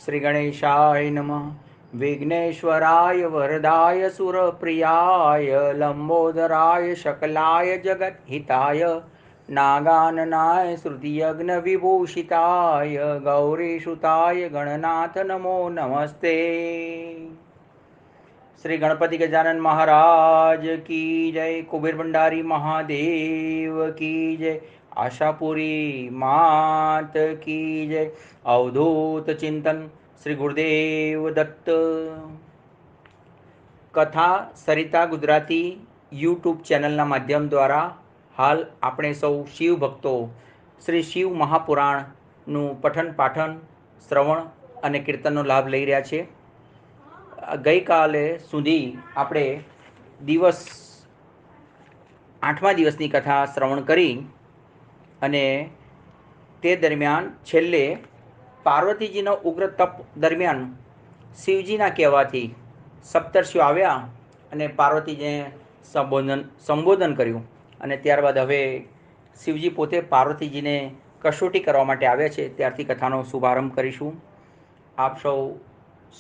श्री गणेशाय नमः। विघ्नेश्वराय वरदाय सुरप्रियाय लंबोदराय शकलाय जगद्हिताय नागाननाय श्रुतियज्ञविभूषिताय गौरीसुताय गणनाथ नमो नमस्ते। श्री गणपति गजानन महाराज की जय। कुबेर भंडारी महादेव की जय। आशापुरी मात की जय। अवधूत चिंतन श्री गुरुदेव दत्त। कथा सरिता गुजराती यूट्यूब चैनलના માધ્યમ દ્વારા હાલ આપણે સૌ શિવ ભક્તો શ્રી શિવ મહાપુરાણનું પઠન પાઠન શ્રવણ અને કીર્તનનો લાભ લઈ રહ્યા છે। ગઈકાલે સુધી આપણે દિવસ 8મા દિવસની કથા શ્રવણ કરી અને તે દરમિયાન છેલ્લે પાર્વતીજીનો ઉગ્ર તપ દરમિયાન શિવજીના કહેવાથી સપ્તર્ષિઓ આવ્યા અને પાર્વતીજીને સંબોધન કર્યું અને ત્યારબાદ હવે શિવજી પોતે પાર્વતીજીને કસોટી કરવા માટે આવ્યા છે। ત્યારથી કથાનો શુભારંભ કરીશું। આપ સૌ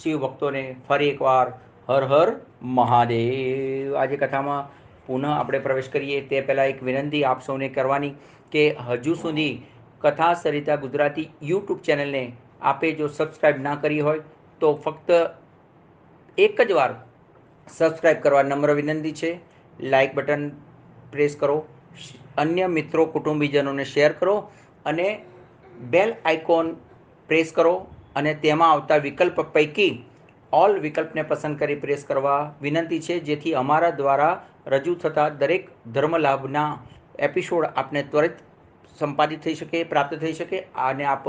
શિવ ભક્તોને ફરી એકવાર હર હર મહાદેવ। આજે કથામાં પુનઃ આપણે પ્રવેશ કરીએ તે પહેલાં એક વિનંતી આપ સૌને કરવાની કે હજુ સુધી કથા સરિતા ગુજરાતી યુટ્યુબ ચેનલને આપે જો સબસ્ક્રાઈબ ના કરી હોય તો ફક્ત એક જ વાર સબસ્ક્રાઈબ કરવા નમ્ર વિનંતી છે। લાઇક બટન પ્રેસ કરો, અન્ય મિત્રો કુટુંબીજનોને શેર કરો અને બેલ આઇકોન પ્રેસ કરો અને તેમાં આવતા વિકલ્પ પૈકી ઓલ વિકલ્પને પસંદ કરી પ્રેસ કરવા વિનંતી છે, જેથી અમારા દ્વારા રજૂ થતા દરેક ધર્મ લાભના એપિસોડ આપને ત્વરિત સંપાદિત થઈ શકે, પ્રાપ્ત થઈ શકે અને આપ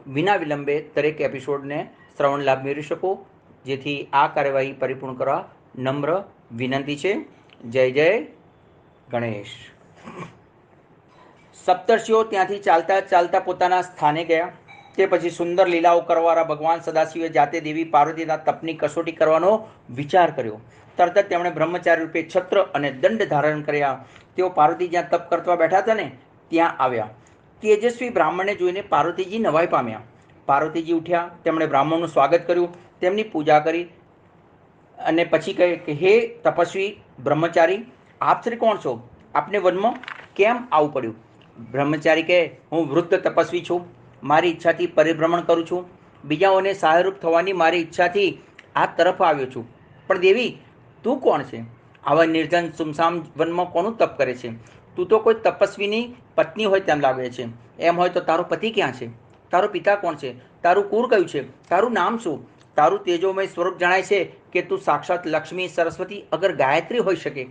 વિના વિલંબે દરેક એપિસોડને શ્રવણ લાભ મેળવી શકો, જેથી આ કાર્યવાહી પરિપૂર્ણ કરવા નમ્ર વિનંતી છે। જય જય ગણેશ। સપ્તર્ષિઓ ત્યાંથી ચાલતા ચાલતા પોતાના સ્થાને ગયા। તે પછી સુંદર લીલાઓ કરવાવાળા ભગવાન સદાશિવે જાતે દેવી પાર્વતીના તપની કસોટી કરવાનો વિચાર કર્યો। તરત જ તેમણે બ્રહ્મચારી રૂપે છત્ર અને દંડ ધારણ કર્યા। તેઓ પાર્વતી જ્યાં તપ કરવા બેઠા હતા ને ત્યાં આવ્યા। તેજસ્વી બ્રાહ્મણને જોઈને પાર્વતીજી નવાઈ પામ્યા। પાર્વતીજી ઉઠ્યા, તેમણે બ્રાહ્મણનું સ્વાગત કર્યું, તેમની પૂજા કરી અને પછી કહે કે હે તપસ્વી બ્રહ્મચારી, આપ શ્રી કોણ છો? આપને વનમાં કેમ આવવું પડ્યું? બ્રહ્મચારી કહે, હું વૃદ્ધ તપસ્વી છું, મારી ઈચ્છાથી પરિભ્રમણ કરું છું, બીજાઓને સહાયરૂપ થવાની મારી ઈચ્છાથી આ તરફ આવ્યો છું। પણ દેવી, તું કોણ છે? આવા નિર્જન સુમસામ વનમાં કોનું તપ કરે છે? તું તો કોઈ તપસ્વીની પત્ની હોય તેમ લાગે છે। એમ હોય તો તારો પતિ ક્યાં છે? તારો પિતા કોણ છે? તારું કુળ કયું છે? તારું નામ શું? તારું તેજોમય સ્વરૂપ જણાય છે કે તું સાક્ષાત લક્ષ્મી સરસ્વતી અગર ગાયત્રી હોઈ શકે।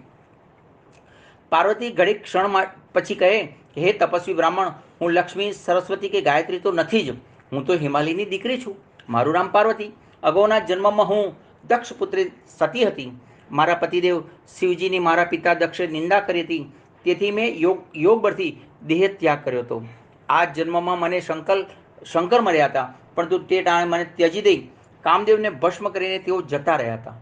પાર્વતી ઘડી ક્ષણ પછી કહે, હે તપસ્વી બ્રાહ્મણ, હું લક્ષ્મી સરસ્વતી કે ગાયત્રી તો નથી જ, હું તો હિમાલયની દીકરી છું। મારું નામ પાર્વતી। અગાઉના જન્મમાં હું દક્ષ પુત્રી સતી હતી। મારા પતિદેવ શિવજીની મારા પિતા દક્ષે નિંદા કરી હતી, તેથી મેં યોગ બળથી દેહ ત્યાગ કર્યો હતો। આ જન્મમાં મને શંકર મળ્યા હતા, પરંતુ તે ટાણે મને ત્યજી દઈ કામદેવને ભસ્મ કરીને તેઓ જતા રહ્યા હતા।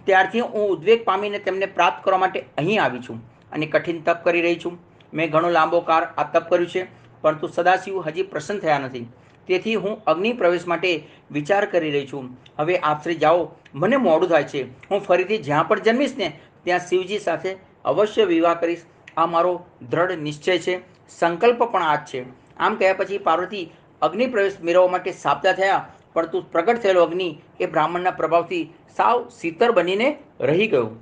ત્યારથી હું ઉદ્વેગ પામીને તેમને પ્રાપ્ત કરવા માટે અહીં આવી છું અને કઠિન તપ કરી રહી છું। મેં ઘણો લાંબો કાળ આ તપ કર્યું છે, પરંતુ સદાશિવ હજી પ્રસન્ન થયા નથી, તેથી હું અગ્નિ પ્રવેશ માટે વિચાર કરી રહી છું। હવે આપ શ્રી જાઓ, મને મોડું થાય છે। હું ફરીથી જ્યાં પણ જન્મીશ ને ત્યાં શિવજી સાથે અવશ્ય વિવાહ કરીશ, આ મારો દ્રઢ નિશ્ચય છે, સંકલ્પ પણ આ જ છે। આમ કહ્યા પછી પાર્વતી અગ્નિ પ્રવેશ મેળવવા માટે સાબદા થયા, પરંતુ પ્રગટ થયેલો અગ્નિ એ બ્રાહ્મણના પ્રભાવથી સાવ શીતળ બનીને રહી ગયો।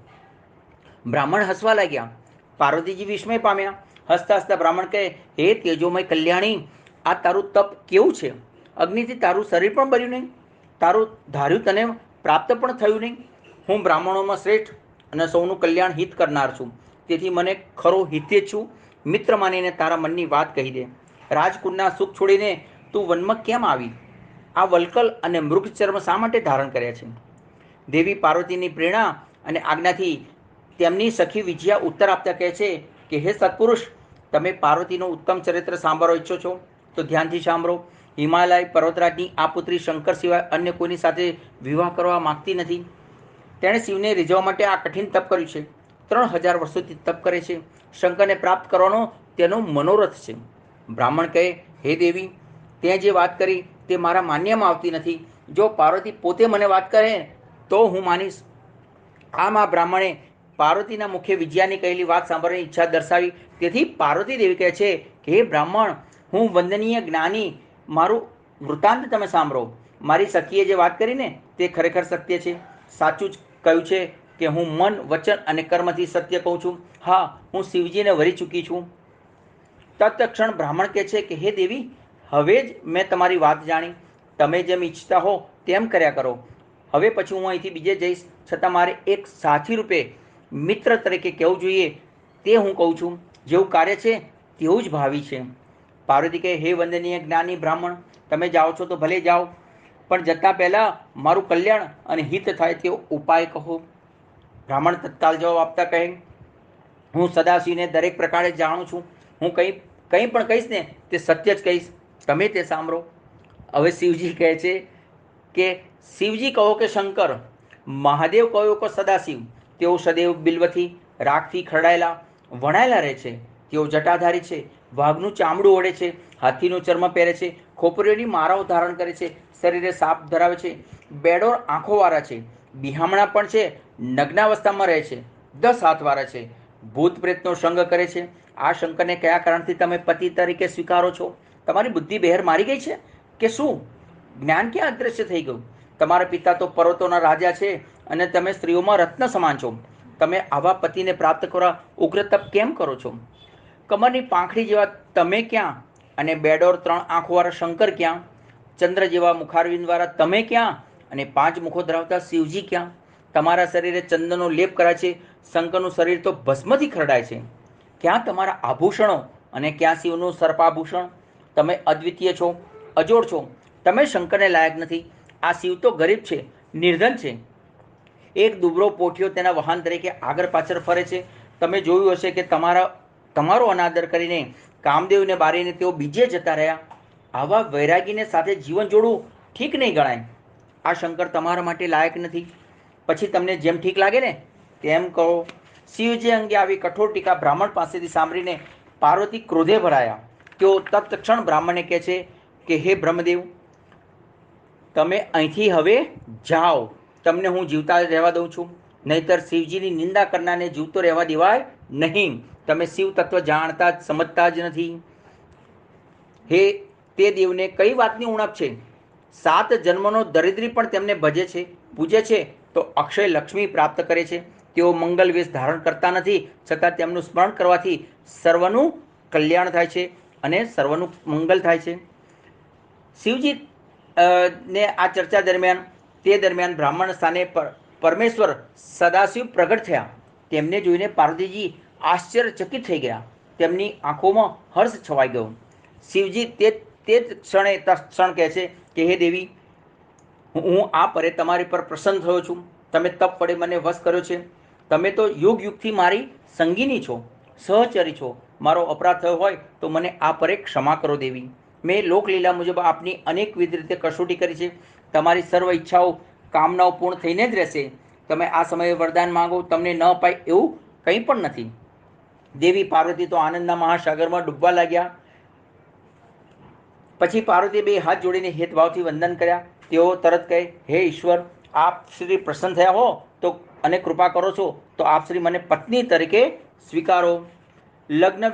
બ્રાહ્મણ હસવા લાગ્યા। પાર્વતીજી વિસ્મય પામ્યા। હસતા હસતા બ્રાહ્મણ કહે, હે તેજોમય કલ્યાણી, આ તારું તપ કેવું છે? અગ્નિથી તારું શરીર પણ બળ્યું નહીં, તારું ધાર્યું તને પ્રાપ્ત પણ થયું નહીં। હું બ્રાહ્મણોમાં શ્રેષ્ઠ અને સૌનું કલ્યાણ હિત કરનાર છું, તેથી મને ખરો હિતે છું। મિત્ર માનીને તારા મનની વાત કહી દે। રાજકુળના સુખ છોડીને તું વનમાં કેમ આવી? આ વલ્કલ અને મૃગ ચર્મ શા માટે ધારણ કર્યા છે? દેવી પાર્વતીની પ્રેરણા અને આજ્ઞાથી તેમની સખી વિજયા ઉત્તર આપતા કહે છે કે હે સત્પુરુષ, તમે પાર્વતીનું ઉત્તમ ચરિત્ર સાંભળવા ઈચ્છો છો તો ધ્યાનથી સાંભળો। હિમાલય પર્વતરાજની આ પુત્રી શંકર સિવાય અન્ય કોઈની સાથે વિવાહ કરવા માગતી નથી। તેણે શિવને રીઝવવા માટે આ કઠિન તપ કર્યું છે। 3000 વર્ષોથી તપ કરે છે। શંકરને પ્રાપ્ત કરવાનો તેનો મનોરથ છે। બ્રાહ્મણ કહે, હે દેવી, તે જે વાત કરી તે મારા માન્યમાં આવતી નથી. જો પાર્વતી પોતે મને વાત કરે તો હું માનીશ. આમ આ બ્રાહ્મણે પાર્વતીના મુખે વિજયાની કહેલી વાત સાંભળવાની ઈચ્છા દર્શાવી. તેથી પાર્વતી દેવી કહે છે કે હે બ્રાહ્મણ, હું વંદનીય જ્ઞાની, મારું વૃત્તાંત તમે સાંભળો. મારી સખીએ જે વાત કરી ને તે ખરેખર સત્ય છે. સાચું જ કહ્યું છે કે હું મન, વચન અને કર્મથી સત્ય કહું છું. હા, હું શિવજીને વરી ચૂકી છું. તત્ક્ષણ બ્રાહ્મણ કહે છે કે હે દેવી, હવે જ મેં તમારી વાત જાણી. તમે જેમ ઈચ્છતા હો તેમ કર્યા કરો. હવે પછી હું અહીંથી બીજે જઈશ, છતાં મારે એક સાથી રૂપે મિત્ર તરીકે કહેવું જોઈએ તે હું કહું છું. જેવું કાર્ય છે તેવું જ ભાવી છે. પાર્વતી કહે, હે વંદનીય જ્ઞાની બ્રાહ્મણ, તમે જાઓ છો તો ભલે જાઓ, પણ જતાં પહેલાં મારું કલ્યાણ અને હિત થાય તેવો ઉપાય કહો. બ્રાહ્મણ તત્કાલ જવાબ આપતા કહે, હું સદાશિવને દરેક પ્રકારે જાણું છું. હું કંઈ પણ કહીશ ને તે સત્ય જ કહીશ. તમે તે સાંભળો. હવે શિવજી કહે છે કે શિવજી કહો કે શંકર, મહાદેવ કહો કે સદાશિવ, તેઓ સદૈવ બિલ્વથી રાખથી ખરડાયેલા વણાયેલા રહે છે. તેઓ જટાધારી છે, વાઘનું ચામડું ઓઢે છે, હાથીનું ચર્મ પહેરે છે, ખોપરીઓની માળાઓ ધારણ કરે છે, શરીરે સાપ ધરાવે છે, બેડોર આંખોવાળા છે, બિહામણા પણ છે, નગ્નાવસ્થામાં રહે છે, 10 હાથવાળા છે, ભૂત પ્રેતનો સંગ કરે છે. આ શંકરને કયા કારણથી તમે પતિ તરીકે સ્વીકારો છો? તમારી બુદ્ધિ બહેર મારી ગઈ છે કે શું? જ્ઞાન ક્યાં અદૃશ્ય થઈ ગયું? તમારા પિતા તો પર્વતોના રાજા છે અને તમે સ્ત્રીઓમાં રત્ન સમાન છો. તમે આવા પતિને પ્રાપ્ત કરવા ઉગ્ર તપ કેમ કરો છો? કમરની પાંખડી જેવા તમે ક્યાં અને બેડોર 3 આંખોવાળા શંકર ક્યાં? ચંદ્ર જેવા મુખારવિંદવાળા તમે ક્યાં અને 5 મુખો ધરાવતા શિવજી ક્યાં? તમારા શરીરે ચંદનનો લેપ કરાય છે, શંકરનું શરીર તો ભસ્મથી ખરડાય છે. ક્યાં તમારા આભૂષણો અને ક્યાં શિવનું સર્પાભૂષણ? તમે અદ્વિતીય છો, અજોડ છો. તમે શંકરને લાયક નથી. આ શિવ તો ગરીબ છે, નિર્ધન છે. એક દુબળો પોઠિયો તેના વાહન તરીકે આગળ પાછળ ફરે છે. તમે જોયું હશે કે તમારો અનાદર કરીને કામદેવને બારીને તેઓ બીજે જતા રહ્યા. આવા વૈરાગીને સાથે જીવન જોડવું ઠીક નહીં ગણાય. આ શંકર તમારા માટે લાયક નથી. પછી તમને જેમ ઠીક લાગે ને તેમ કહો. શિવજી અંગે આવી કઠોર ટીકા બ્રાહ્મણ પાસેથી સાંભળીને પાર્વતી ક્રોધે ભરાયા. તેઓ તત્ક્ષણ બ્રાહ્મણને કહે છે કે હે બ્રહ્મદેવ, તમે અહીંથી હવે જાઓ. તમને હું જીવતા રહેવા દઉં છું, નહીતર શિવજીની નિંદા કરનારને જીવતો રહેવા દેવાય નહીં. તમે શિવ તત્વ જાણતા જ સમજતા જ નથી. હે તે દેવને કઈ વાતની ઉણપ છે? 7 જન્મનો દરિદ્રી પણ તેમને ભજે છે, પૂજે છે તો અક્ષય લક્ષ્મી પ્રાપ્ત કરે છે. તેઓ મંગલ વેશ ધારણ કરતા નથી, છતાં તેમનું સ્મરણ કરવાથી સર્વનું કલ્યાણ થાય છે અને સર્વનું મંગલ થાય છે. શિવજી ને આ ચર્ચા દરમિયાન બ્રાહ્મણ સ્થાને પરમેશ્વર સદાશિવ પ્રગટ થયા. તેમને જોઈને પાર્વતીજી આશ્ચર્યચકિત થઈ ગયા. તેમની આંખોમાં હર્ષ છવાઈ ગયો. શિવજી તે જ ક્ષણ કહે છે કે હે દેવી, હું આ પરે તમારી પર પ્રસન્ન થયો છું. તમે તપ વડે મને વશ કર્યો છે. તમે તો યુગથી મારી સંગીની છો, સહચરી છો. મારો અપરાધ થયો હોય તો મને આ પરે ક્ષમા કરો દેવી. મેં લોકલીલા મુજબ આપની અનેકવિધ રીતે કસોટી કરી છે. તમારી સર્વ ઈચ્છાઓ, કામનાઓ પૂર્ણ થઈને જ રહેશે. તમે આ સમયે વરદાન માંગો, તમને ન અપાય એવું કંઈ પણ નથી. દેવી પાર્વતી તો આનંદના મહાસાગરમાં ડૂબવા લાગ્યા. પછી પાર્વતી 2 હાથ જોડીને હેતભાવથી વંદન કર્યા. તેઓ તરત કહે, હે ઈશ્વર, આપ શ્રી પ્રસન્ન થયા હો તો અને કૃપા કરો છો તો આપ શ્રી મને પત્ની તરીકે સ્વીકારો. લગ્ન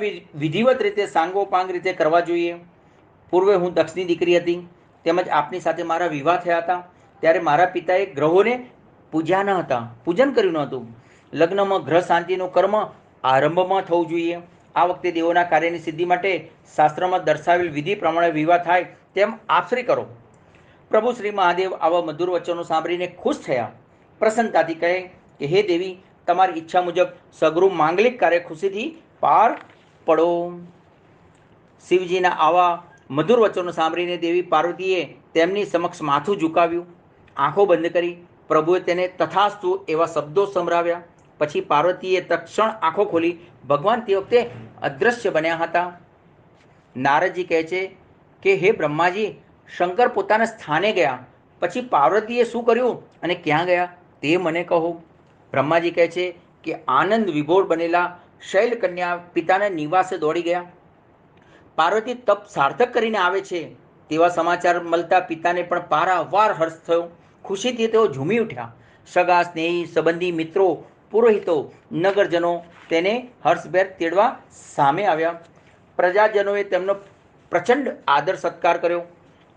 વિધિવત રીતે સાંગોપાંગ રીતે કરવા જોઈએ. પૂર્વે હું દક્ષની દીકરી હતી, તેમજ આપની સાથે મારા વિવાહ થયા હતા. ત્યારે મારા પિતાએ ગ્રહોને પૂજ્યા ન હતા, પૂજન કર્યું ન હતું. લગ્નમાં ગ્રહ શાંતિનું કર્મ આરંભમાં થવું જોઈએ. આ વખતે દેવોના કાર્યની સિદ્ધિ માટે શાસ્ત્રમાં દર્શાવેલ વિધિ પ્રમાણે વિવાહ થાય તેમ આપશ્રી કરો. પ્રભુ શ્રી મહાદેવ આવા મધુર વચનો સાંભળીને ખુશ થયા. પ્રસન્નતાથી કહે કે હે દેવી, તમારી ઈચ્છા મુજબ સગરું માંગલિક કાર્ય ખુશીથી પાર પડો. શિવજીના આવા મધુર વચનો સાંભળીને દેવી પાર્વતીએ તેમની સમક્ષ માથું ઝુકાવ્યું, આંખો બંધ કરી. પ્રભુએ તેને તથાસ્તુ એવા શબ્દો સંભળાવ્યા. પછી પાર્વતીએ તક્ષણ આંખો ખોલી. ભગવાન તે વખતે અદૃશ્ય બન્યા હતા. નારદજી કહે છે કે હે બ્રહ્માજી, શંકર પોતાના સ્થાને ગયા. પછી પાર્વતીએ શું કર્યું અને ક્યાં ગયા તે મને કહો. બ્રહ્માજી કહે છે કે આનંદ વિભોર બનેલા શૈલકન્યા પિતાના નિવાસે દોડી ગયા. પાર્વતી તપ સાર્થક કરીને આવે છે તેવા સમાચાર મળતા પિતાને પણ પારાવાર હર્ષ થયો. ખુશીથી તેઓ ઝૂમી ઉઠ્યા. સગા, સ્નેહી, સંબંધી, મિત્રો, પુરોહિતો, નગરજનો તેને હર્ષભેર તેડવા સામે આવ્યા. પ્રજાજનોએ તેમનો પ્રચંડ આદર સત્કાર કર્યો.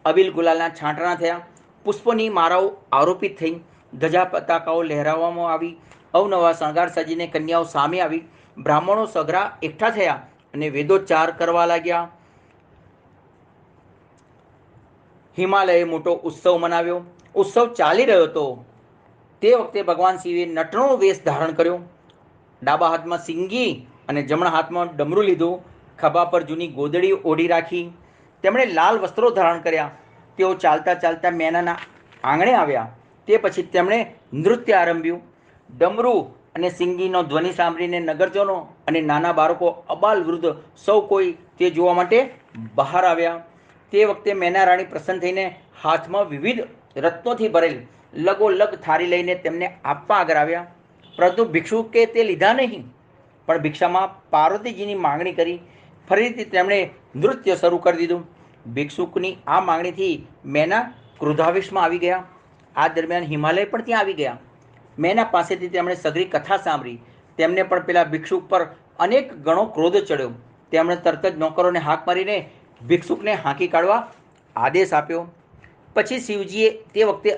અબીલ ગુલાલના છાંટણા થયા. પુષ્પોની માળાઓ આરોપિત થઈ. ધજા પતાકાઓ લહેરાવવામાં આવી. અવનવા શણગાર સજીને કન્યાઓ સામે આવી. બ્રાહ્મણો સઘળા એકઠા થયા અને વેદોચ્ચાર કરવા લાગ્યા. હિમાલયે મોટો ઉત્સવ મનાવ્યો. ઉત્સવ ચાલી રહ્યો હતો તે વખતે ભગવાન શિવે નટનો વેશ ધારણ કર્યો. ડાબા હાથમાં સિંગી અને જમણા હાથમાં ડમરું લીધું. ખભા પર જૂની ગોદડી ઓઢી રાખી. તેમણે લાલ વસ્ત્રો ધારણ કર્યા. તેઓ ચાલતા ચાલતા મેનાના આંગણે આવ્યા. તે પછી તેમણે નૃત્ય આરંભ્યું. ડમરું અને સિંગીનો ધ્વનિ સાંભળીને નગરજનો અને નાના બાળકો, અબાલ વૃદ્ધ સૌ કોઈ તે જોવા માટે બહાર આવ્યા. તે વખતે મેના રાણી પ્રસન્ન થઈને હાથમાં વિવિધ રત્નોથી ભરેલ લગોલગ થાળી લઈને તેમને આપવા આગળ આવ્યા. પરંતુ ભિક્ષુકે તે લીધા નહીં, પણ ભિક્ષામાં પાર્વતીજીની માંગણી કરી. ફરીથી તેમણે નૃત્ય શરૂ કરી દીધું. ભિક્ષુકની આ માંગણીથી મેના ક્રોધાવેશમાં આવી ગયા. આ દરમિયાન હિમાલય પણ ત્યાં આવી ગયા. મેના પાસેથી તેમણે સઘળી કથા સાંભળી. તેમને પણ પેલા ભિક્ષુક પર અનેક ગણો ક્રોધ ચડ્યો. તેમણે તરત જ નોકરોને હાક મારીને ભિક્ષુકને હાંકી કાઢવા આદેશ આપ્યો. પછી શિવજીએ તે વખતે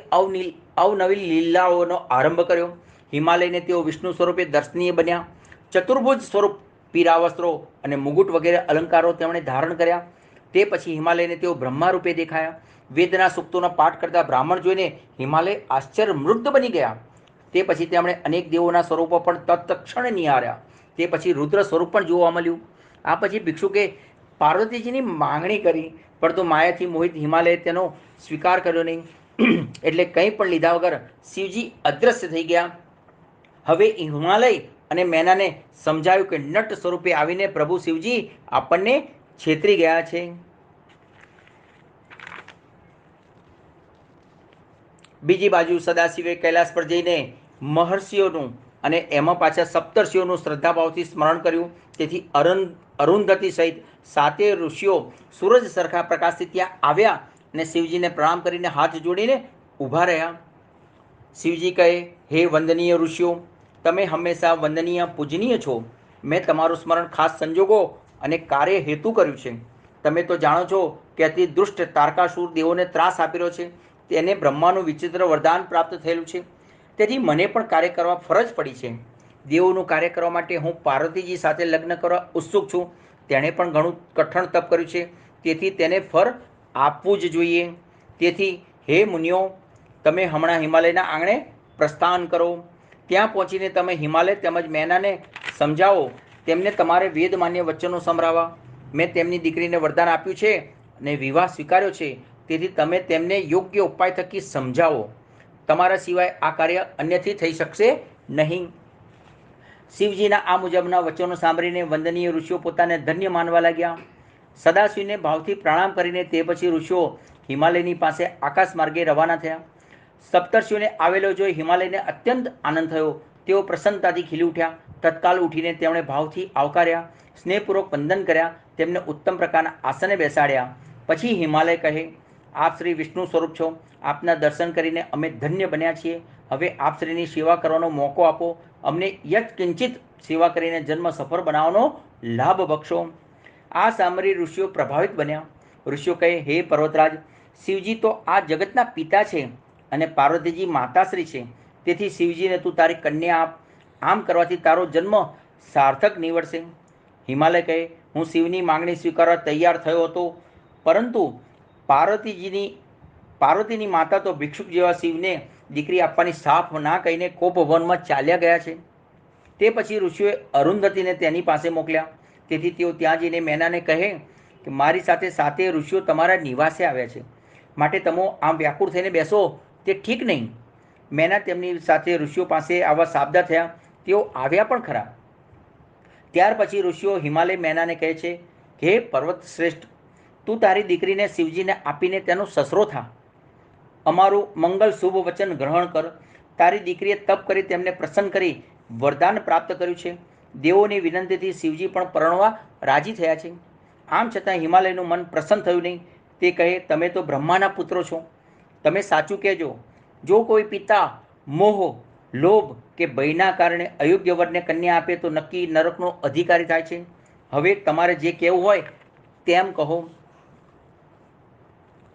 અવનવી લીલાઓનો આરંભ કર્યો. હિમાલયને તેઓ વિષ્ણુ સ્વરૂપે દર્શનીય બન્યા. ચતુર્ભુજ સ્વરૂપ, પીરા વસ્ત્રો અને મુગુટ વગેરે અલંકારો તેમણે ધારણ કર્યા. તે પછી હિમાલયને તેઓ બ્રહ્મા રૂપે દેખાયા. વેદના સૂક્તોનો પાઠ કરતા બ્રાહ્મણ જોઈને હિમાલય આશ્ચર્યમૃગ્ધ બની ગયા. તે પછી તેમણે અનેક દેવોના સ્વરૂપો પણ તત્ક્ષણ નિહાળ્યા. તે પછી રુદ્ર સ્વરૂપ પણ જોવા મળ્યું. આ પછી ભિક્ષુકે પાર્વતીજીની માંગણી કરી, પરંતુ માયાથી મોહિત હિમાલયે તેનો સ્વીકાર કર્યો નહીં. એટલે કંઈ પણ લીધા વગર શિવજી અદૃશ્ય થઈ ગયા. હવે હિમાલય અને મેનાને સમજાયું કે નટ સ્વરૂપે આવીને પ્રભુ શિવજી આપણને છેતરી ગયા છે. બીજી બાજુ સદાશિવે કૈલાસ પર જઈને મહર્ષિઓનું અને એમાં પાછા સપ્તર્ષિઓનું શ્રદ્ધાભાવથી સ્મરણ કર્યું. તેથી અરુંધતી સહિત 7 ઋષિઓ સૂરજ સરખા પ્રકાશથી ત્યાં આવ્યા અને શિવજીને પ્રણામ કરીને હાથ જોડીને ઊભા રહ્યા. શિવજી કહે, હે વંદનીય ઋષિઓ, તમે હંમેશા વંદનીય પૂજનીય છો. મેં તમારું સ્મરણ ખાસ સંજોગો અને કાર્ય હેતુ કર્યું છે. તમે તો જાણો છો કે અતિ દુષ્ટ તારકાસુર દેવોને ત્રાસ આપી રહ્યો છે. તેને બ્રહ્માનું વિચિત્ર વરદાન પ્રાપ્ત થયેલું છે. તેથી મને પણ કાર્ય કરવા ફરજ પડી છે. દેવોનું કાર્ય કરવા માટે હું પાર્વતીજી સાથે લગ્ન કરવા ઉત્સુક છું. તેણે પણ ઘણું કઠણ તપ કર્યું છે. તેથી તેને ફળ આપવું જ જોઈએ. તેથી હે મુનિઓ, તમે હમણાં હિમાલયના આંગણે પ્રસ્થાન કરો. ત્યાં પહોંચીને તમે હિમાલય તેમજ મેનાને સમજાવો. તેમને તમારે વેદમાન્ય વચનો સંભળાવવા. મેં તેમની દીકરીને વરદાન આપ્યું છે અને વિવાહ સ્વીકાર્યો છે. તેથી તમે તેમને યોગ્ય ઉપાય થકી સમજાવો. તમારા સિવાય આ કાર્ય અન્યથી થઈ શકશે નહીં. શિવજીના આ મુજબના વચનો સાંભળીને વંદનીય ઋષિઓ પોતાને ધન્ય માનવા લાગ્યા. સદાશિવને ભાવથી પ્રણામ કરીને તે પછી ઋષિઓ હિમાલયની પાસે આકાશ માર્ગે રવાના થયા. સપ્તર્ષિઓને આવેલો જોઈ હિમાલયને અત્યંત આનંદ થયો. તેઓ પ્રસન્નતાથી ખીલી ઉઠ્યા. તત્કાલ ઉઠીને તેમણે ભાવથી આવકાર્યા, સ્નેહપૂર્વક વંદન કર્યા, તેમને ઉત્તમ પ્રકારના આસને બેસાડ્યા. પછી હિમાલય કહે, આપ શ્રી વિષ્ણુ સ્વરૂપ છો. આપના દર્શન કરીને અમે ધન્ય બન્યા છીએ. હવે આપ શ્રીની સેવા કરવાનો મોકો આપો. અમને યત્કિંચિત સેવા કરીને જન્મ સફળ બનાવવાનો લાભ બક્ષો. આ સાંભળી ઋષિઓ પ્રભાવિત બન્યા. ઋષિઓ કહે, હે પર્વતરાજ, શિવજી તો આ જગતના પિતા છે અને પાર્વતીજી માતાશ્રી છે. તેથી શિવજીને તું તારી કન્યા આપ. આમ કરવાથી તારો જન્મ સાર્થક નીવડશે. હિમાલય કહે, હું શિવની માંગણી સ્વીકારવા તૈયાર થયો હતો, પરંતુ પાર્વતીની માતા તો ભિક્ષુક જેવા શિવને દીકરી આપવાની સાફ ના કહીને કોપવનમાં ચાલ્યા ગયા છે. તે પછી ઋષિઓએ અરુંધતીને તેની પાસે મોકલ્યા. તેથી તેઓ ત્યાં જઈને મેનાને કહે કે મારી સાથે 7 ઋષિઓ તમારા નિવાસે આવ્યા છે, માટે તમે આમ વ્યાકુળ થઈને બેસો તે ઠીક નહીં. મેના તેમની સાથે ઋષિઓ પાસે આવવા સાબદા થયા. તેઓ આવ્યા પણ ખરા. ત્યાર પછી ઋષિઓ હિમાલય મેનાને કહે છે, હે પર્વત શ્રેષ્ઠ, તું તારી દીકરીને શિવજીને આપીને તેનો સસરો થા. અમારું મંગલ શુભ વચન ગ્રહણ કર. તારી દીકરીએ તપ કરી તેમને પ્રસન્ન કરી વરદાન પ્રાપ્ત કર્યું છે. દેવોની વિનંતીથી શિવજી પણ પરણવા રાજી થયા છે. આમ છતાં હિમાલયનું મન પ્રસન્ન થયું નહીં. તે કહે, તમે તો બ્રહ્માના પુત્રો છો, તમે સાચું કહેજો. જો કોઈ પિતા મોહ, લોભ કે ભયના કારણે અયોગ્ય વરને કન્યા આપે તો નક્કી નરકનો અધિકારી થાય છે. હવે તમારે જે કહેવું હોય તેમ કહો.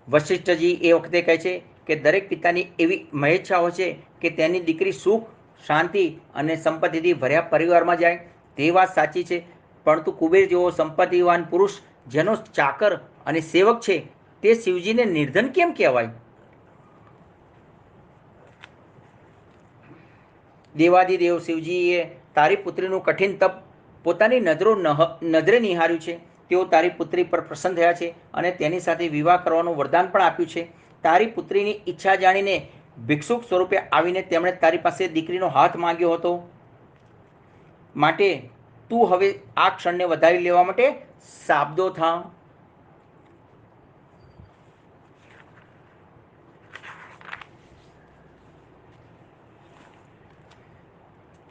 વશિષ્ઠજી એ વખતે કહે છે કે દરેક પિતાની એવી મહેચ્છા હોય છે કે તેની દીકરી સુખ, શાંતિ અને સંપત્તિથી ભર્યા પરિવારમાં જાય. તે વાત સાચી છે, પરંતુ કુબેર જેવો સંપત્તિવાન પુરુષ જેનો ચાકર અને સેવક છે તે શિવજીને નિર્ધન કેમ કહેવાય? દેવાદિદેવ શિવજીએ તારી પુત્રીનું કઠિન તપ પોતાની નજરે નિહાળ્યું છે. તેઓ તારી પુત્રી પર પ્રસન્ન થયા છે અને તેની સાથે વિવાહ કરવાનું વરદાન પણ આપ્યું છે. તારી પુત્રીની ઈચ્છા જાણીને ભિક્ષુક સ્વરૂપે આવીને તેમણે તારી પાસે દીકરીનો હાથ માંગ્યો હતો. માટે તું હવે આ ક્ષણને વધારી લેવા માટે સાબદો થા.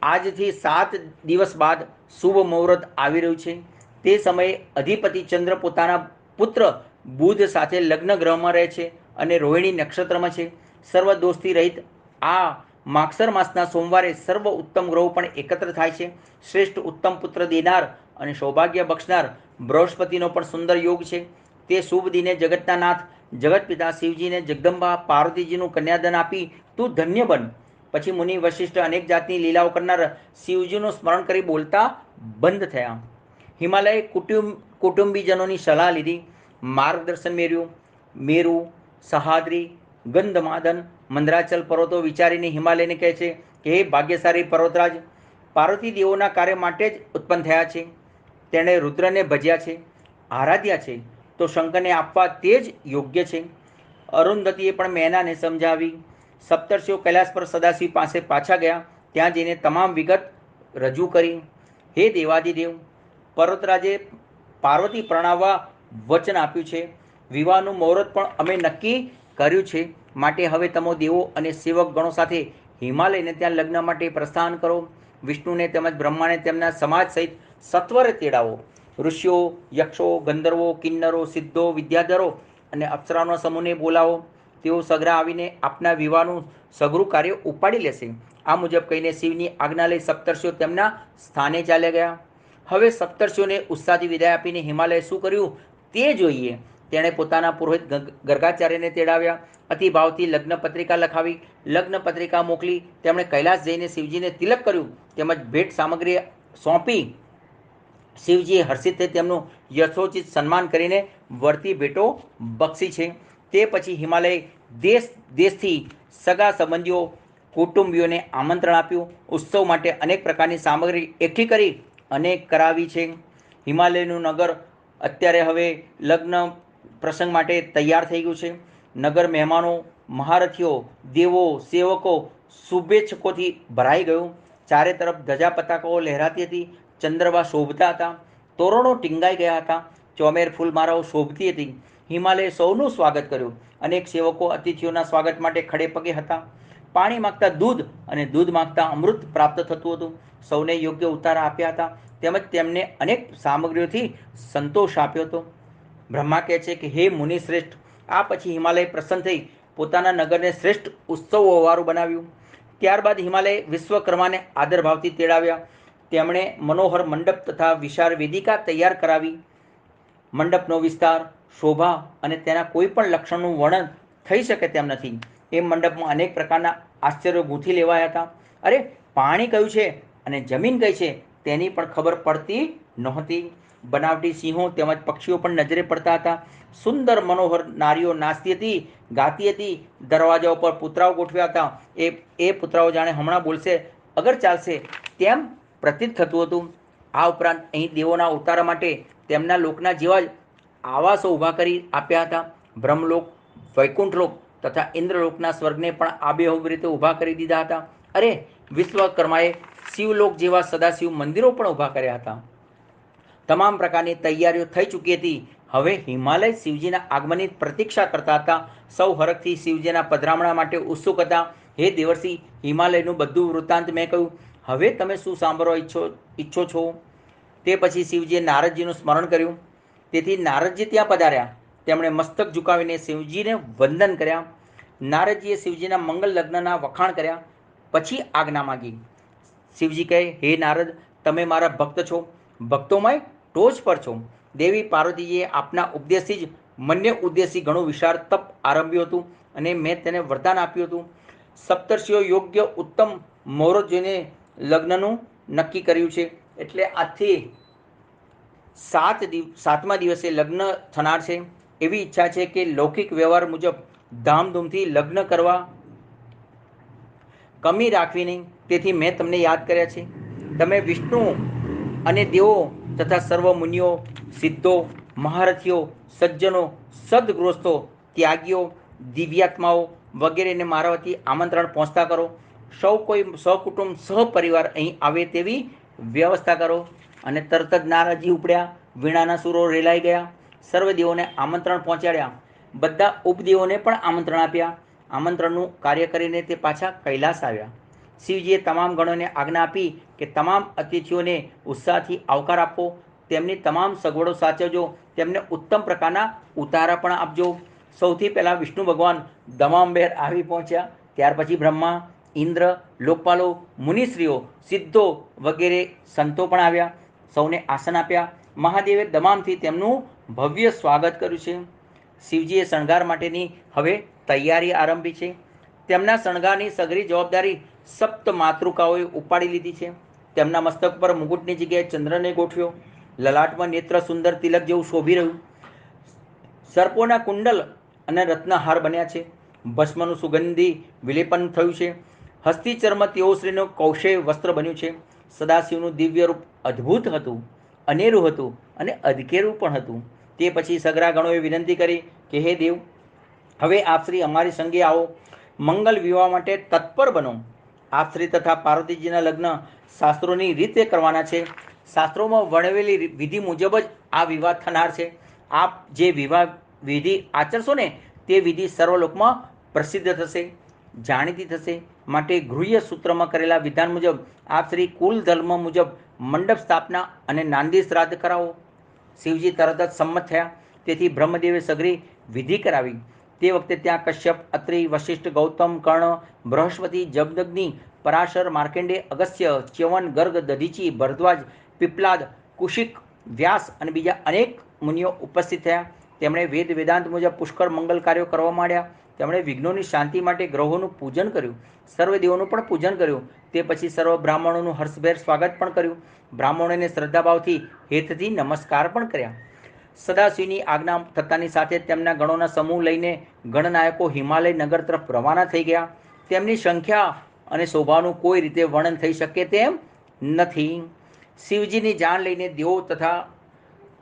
આજથી 7 દિવસ બાદ શુભ મુહૂર્ત આવી રહ્યું છે. તે સમયે અધિપતિ ચંદ્ર પોતાના પુત્ર બુધ સાથે લગ્ન ગ્રહમાં રહે છે અને રોહિણી નક્ષત્રમાં છે. સર્વ દોષથી રહિત આ માગસર માસના સોમવારે સર્વ ઉત્તમ ગ્રહો પણ એકત્ર થાય છે. શ્રેષ્ઠ ઉત્તમ પુત્ર દેનાર અને સૌભાગ્ય બક્ષનાર બૃહસ્પતિનો પણ સુંદર યોગ છે. તે શુભ દિને જગતના નાથ જગત પિતા શિવજીને જગદંબા પાર્વતીજીનું કન્યાદાન આપી તું ધન્ય બન. પછી મુનિ વશિષ્ઠ અનેક જાતની લીલાઓ કરનાર શિવજીનું સ્મરણ કરી બોલતા બંધ થયા. હિમાલય કુટુંબીજનોની સલાહ લીધી, માર્ગદર્શન મેળવ્યું. મેરુ, સહાદ્રી, ગંધમાદન, મંદરાચલ પર્વતો વિચારીને હિમાલયને કહે છે કે હે ભાગ્યશાળી પર્વતરાજ, પાર્વતી દેવોના કાર્ય માટે જ ઉત્પન્ન થયા છે. તેણે રુદ્રને ભજ્યા છે, આરાધ્યા છે, તો શંકરને આપવા તે જ યોગ્ય છે. અરુંધતીએ પણ મેનાને સમજાવી. સપ્તર્ષિઓ કૈલાસ પર સદાશિવ પાસે પાછા ગયા. ત્યાં જઈને તમામ વિગત રજૂ કરી. હે દેવાદિદેવ, પર્વતરાજે પાર્વતી પ્રણાવવા વચન આપ્યું છે. વિવાહનું મુહૂર્ત પણ અમે નક્કી કર્યું છે. માટે હવે તમે દેવો અને સેવક ગણો સાથે હિમાલયને ત્યાં લગ્ન માટે પ્રસ્થાન કરો. વિષ્ણુને તેમજ બ્રહ્માને તેમના સમાજ સહિત સત્વરે તેડાવો. ઋષિઓ, યક્ષો, ગંધર્વો, કિન્નરો, સિદ્ધો, વિદ્યાધરો અને અપ્સરાઓના સમૂહને બોલાવો. તેઓ સઘળા આવીને આપના વિવાહનું સઘળું કાર્ય ઉપાડી લેશે. આ મુજબ કહીને શિવની આજ્ઞા લઈ સપ્તર્ષિઓ તેમના સ્થાને ચાલ્યા ગયા. હવે સપ્તર્ષિઓને ઉત્સાહથી વિદાય આપીને હિમાલયે શું કર્યું તે જોઈએ. તેણે પોતાના પુરોહિત ગર્ગાચાર્યને તેડાવ્યા. અતિભાવથી લગ્ન પત્રિકા લખાવી, લગ્ન પત્રિકા મોકલી. તેમણે કૈલાસ જઈને શિવજીને તિલક કર્યું તેમજ ભેટ સામગ્રી સોંપી. શિવજીએ હર્ષિત થઈ તેમનું યથોચિત સન્માન કરીને વર્તી ભેટો બક્ષી છે. તે પછી હિમાલય દેશ દેશથી સગા સંબંધીઓ, કુટુંબીઓને આમંત્રણ આપ્યું. ઉત્સવ માટે અનેક પ્રકારની સામગ્રી એકઠી કરી અને કરાવી છે. હિમાલયનું નગર અત્યારે હવે લગ્ન પ્રસંગ માટે તૈયાર થઈ ગયું છે. નગર મહેમાનો, મહારથીઓ, દેવો, સેવકો, શુભેચ્છકોથી ભરાઈ ગયું. ચારે તરફ ધજા પતાકાઓ લહેરાતી હતી. ચંદ્રવા શોભતા હતા. તોરણો ટીંગાઈ ગયા હતા. ચોમેર ફૂલમાળાઓ શોભતી હતી. હિમાલયે સૌનું સ્વાગત કર્યું. અનેક સેવકો અતિથિઓના સ્વાગત માટે ખડે પગે હતા. પાણી માગતા દૂધ અને દૂધ માગતા અમૃત પ્રાપ્ત થતું હતું. સૌને યોગ્ય ઉતારા આપ્યા હતા તેમજ તેમને અનેક સામગ્રીઓથી સંતોષ આપ્યો હતો. બ્રહ્મા કહે છે કે હે મુનિ શ્રેષ્ઠ, આ પછી હિમાલય પ્રસન્ન થઈ પોતાના નગરને શ્રેષ્ઠ ઉત્સવોવાળું બનાવ્યું. ત્યારબાદ હિમાલયે વિશ્વકર્માને આદરભાવથી તેડાવ્યા. તેમણે મનોહર મંડપ તથા વિશાળ વેદિકા તૈયાર કરાવી. મંડપનો વિસ્તાર, શોભા અને તેના કોઈ પણ લક્ષણનું વર્ણન થઈ શકે તેમ નથી. એ મંડપમાં અનેક પ્રકારના આશ્ચર્યો ગૂંથી લેવાયા હતા. અરે, પાણી કયું છે અને જમીન કઈ છે તેની પણ ખબર પડતી નહોતી. બનાવટી સિંહો તેમજ પક્ષીઓ પણ નજરે પડતા હતા. સુંદર મનોહર નારીઓ નાચતી હતી, ગાતી હતી. દરવાજા ઉપર પુતરાઓ ગોઠવ્યા હતા. એ પુતરાઓ જાણે હમણાં બોલશે, અગર ચાલશે તેમ પ્રતીત થતું હતું. આ ઉપરાંત અહીં દેવોના ઉતારા માટે તેમના લોકના જેવા જ આવાસો ઊભા કરી આપ્યા હતા. બ્રહ્મલોક, વૈકુંઠલોક તથા ઇન્દ્રલોકના સ્વર્ગને પણ આબેહૂબ રીતે ઊભા કરી દીધા હતા. અરે, વિશ્વકર્માએ શિવલોક જેવા સદાશિવ મંદિરો પણ ઊભા કર્યા હતા. તમામ પ્રકારની તૈયારીઓ થઈ ચૂકી હતી. હવે હિમાલય શિવજીના આગમનની પ્રતીક્ષા કરતા હતા. સૌ હરખથી શિવજીના પધરામણા માટે ઉત્સુક હતા. હે દેવર્ષિ, હિમાલયનું બધું વૃત્તાંત મેં કહ્યું. હવે તમે શું સાંભળવા ઈચ્છો છો? તે પછી શિવજીએ નારદજીનું સ્મરણ કર્યું. તેથી નારદજી ત્યાં પધાર્યા. તેમણે મસ્તક ઝુકાવીને શિવજીને વંદન કર્યા. નારદજીએ શિવજીના મંગલ લગ્નના વખાણ કર્યા. પછી આજ્ઞા માગી. શિવજી કહે, હે નારદ, તમે મારા ભક્ત છો, ભક્તોમાં ટોચ પર છો. દેવી પાર્વતીજીએ આપના ઉપદેશથી જ મન્ય ઉદ્દેશી ઘણું વિશાળ તપ આરંભ્યું હતું અને મેં તેને વરદાન આપ્યું હતું. સપ્તર્ષિઓ યોગ્ય ઉત્તમ મુહૂર્ત જોઈને લગ્નનું નક્કી કર્યું છે. એટલે આજથી 7મા દિવસે લગ્ન થનાર છે. એવી ઈચ્છા છે કે લૌકિક વ્યવહાર મુજબ ધામધૂમથી લગ્ન કરવા, કમી રાખવી નહીં. તેથી મેં તમને યાદ કર્યા છે. તમે વિષ્ણુ અને દેવો તથા સર્વ મુનિઓ, સિદ્ધો, મહારથીઓ, સજ્જનો, સદગૃહસ્થો, ત્યાગીઓ, દિવ્યાત્માઓ વગેરેને મારા વતી આમંત્રણ પહોંચતા કરો. સૌ કોઈ સહકુટુંબ સહપરિવાર અહીં આવે તેવી વ્યવસ્થા કરો. અને તરત જ નારદજી ઉપડ્યા. વીણાના સુરો રેલાઈ ગયા. સર્વ દેવોને આમંત્રણ પહોંચાડ્યા. બધા ઉપદેવોને પણ આમંત્રણ આપ્યા. આમંત્રણનું કાર્ય કરીને તે પાછા કૈલાસ આવ્યા. શિવજીએ તમામ ગણોને આજ્ઞા આપી કે તમામ અતિથિઓને ઉત્સાહથી આવકાર આપો, તેમની તમામ સગવડો સાચવજો, તેમને ઉત્તમ પ્રકારના ઉતારા પણ આપજો. સૌથી પહેલાં વિષ્ણુ ભગવાન દમાંબેર આવી પહોંચ્યા. ત્યાર પછી બ્રહ્મા, ઇન્દ્ર, લોકપાલો, મુનિશ્રીઓ, સિદ્ધો વગેરે સંતો પણ આવ્યા. સૌને આસન આપ્યા. મહાદેવે દમામથી તેમનું ભવ્ય સ્વાગત કર્યું છે. શિવજીએ શણગાર માટેની હવે તૈયારી આરંભી છે. તેમના શણગારની સઘળી જવાબદારી સપ્ત માતૃકાઓએ ઉપાડી લીધી છે. તેમના મસ્તક પર મુકુટની જગ્યાએ ચંદ્રને ગોઠવ્યો. લલાટમાં નેત્ર સુંદર તિલક જેવું શોભી રહ્યું. સર્પોના કુંડલ અને રત્નહાર બન્યા છે. ભસ્મનું સુગંધી વિલેપન થયું છે. હસ્તી ચર્મ તેઓશ્રીનું કૌશેય વસ્ત્ર બન્યું છે. સદાશિવનું દિવ્ય રૂપ અદ્ભુત હતું, અનેરું હતું અને અધકેરું પણ હતું. તે પછી સગરા ગણોએ વિનંતી કરી કે હે દેવ, હવે આપ શ્રી અમારી સંગે આવો, મંગલ વિવાહ માટે તત્પર બનો. આપ શ્રી તથા પાર્વતીજીના લગ્ન શાસ્ત્રોની રીતે કરવાના છે. શાસ્ત્રોમાં વર્ણવેલી વિધિ મુજબ જ આ વિવાહ થનાર છે. આપ જે વિવાહ વિધિ આચરશો ને તે વિધિ સર્વલોકમાં પ્રસિદ્ધ થશે, જાણીતી થશે. માટે ગૃહ્ય સૂત્રમાં કરેલા વિધાન મુજબ આપ શ્રી કુલ ધર્મ મુજબ મંડપ સ્થાપના અને નાંદી શ્રાદ્ધ કરાવો. શિવજી તરત જ સંમત થયા. તેથી બ્રહ્મદેવે સઘળી વિધિ કરાવી. તે વખતે ત્યાં કશ્યપ, અત્રિ, વશિષ્ઠ, ગૌતમ, કર્ણ, બૃહસ્પતિ, જમદગ્નિ, પરાશર, માર્કેન્ડે, અગસ્ત્ય, ચ્યવન, ગર્ગ, દધીચી, ભરદ્વાજ, પીપલાદ, કુશિક, વ્યાસ અને બીજા અનેક મુનિઓ ઉપસ્થિત થયા. તેમણે વેદ વેદાંત મુજબ પુષ્કળ મંગલ કાર્યો કરવા માંડ્યા. તેમણે વિઘ્નોની શાંતિ માટે ગ્રહોનું પૂજન કર્યું. સર્વ દેવોનું પણ પૂજન કર્યું. તે પછી સર્વ બ્રાહ્મણોનું હર્ષભેર સ્વાગત પણ કર્યું. બ્રાહ્મણોને શ્રદ્ધાભાવથી હેતથી નમસ્કાર પણ કર્યા. સદાશિવની આજ્ઞા થતાની સાથે તેમના ગણોના સમૂહ લઈને ગણનાયકો હિમાલય નગર તરફ રવાના થઈ ગયા. તેમની સંખ્યા અને શોભાનું કોઈ રીતે વર્ણન થઈ શકે તેમ નથી. શિવજીની જાણ લઈને દેવો તથા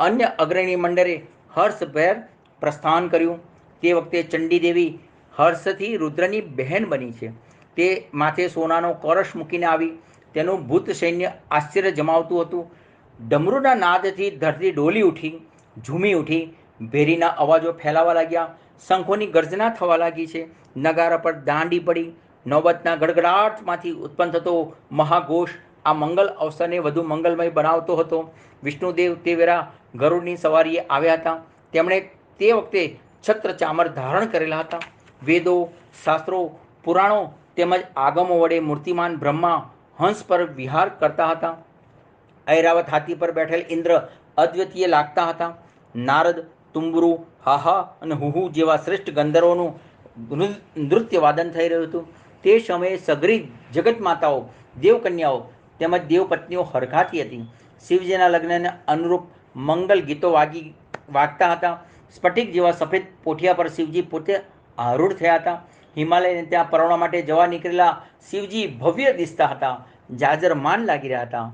અન્ય અગ્રણી મંડળે હર્ષભેર પ્રસ્થાન કર્યું. તે વખતે ચંડીદેવી હર્ષથી રુદ્રની બહેન બની છે. તે માથે સોનાનો કળશ મૂકીને આવી. તેનું ભૂત સૈન્ય આશ્ચર્ય જમાવતું હતું. ડમરૂના નાદથી ધરતી ડોલી ઉઠી, ઝૂમી ઉઠી. ભેરીના અવાજો ફેલાવા લાગ્યા. શંખોની ગર્જના થવા લાગી છે. નગારા પર દાંડી પડી. નૌબતના ગડગડાટમાંથી ઉત્પન્ન થતો મહાઘોષ આ મંગલ અવસરને વધુ મંગલમય બનાવતો હતો. વિષ્ણુદેવ તે વેરા ગરુડની સવારીએ આવ્યા હતા. તેમણે તે વખતે છત્ર ચામર ધારણ કરેલા હતા. વેદો, શાસ્ત્રો, પુરાણો તેમજ આગમો વડે મૂર્તિમાન બ્રહ્મા હંસ પર વિહાર કરતા હતા. ઐરાવત હાથી પર બેઠેલ ઇન્દ્ર અદ્વિતીય લાગતા હતા. નારદ, તુંબરુ, હાહા અને હુહુ જેવા શ્રેષ્ઠ ગંધર્વોનું નૃત્ય વાદન થઈ રહ્યું હતું. તે સમયે સઘળી જગત માતાઓ, દેવકન્યાઓ તેમજ દેવપત્નીઓ હરખાતી હતી. શિવજીના લગ્નને અનુરૂપ મંગલ ગીતો વાગતા હતા. સ્ફટિક જેવા સફેદ પોઠિયા પર શિવજી પોતે આરૂઢ થયા હતા. હિમાલયને ત્યાં પરણવા માટે જવા નીકળેલા શિવજી ભવ્ય દિસતા હતા. જાજરમાન લાગી રહ્યા હતા.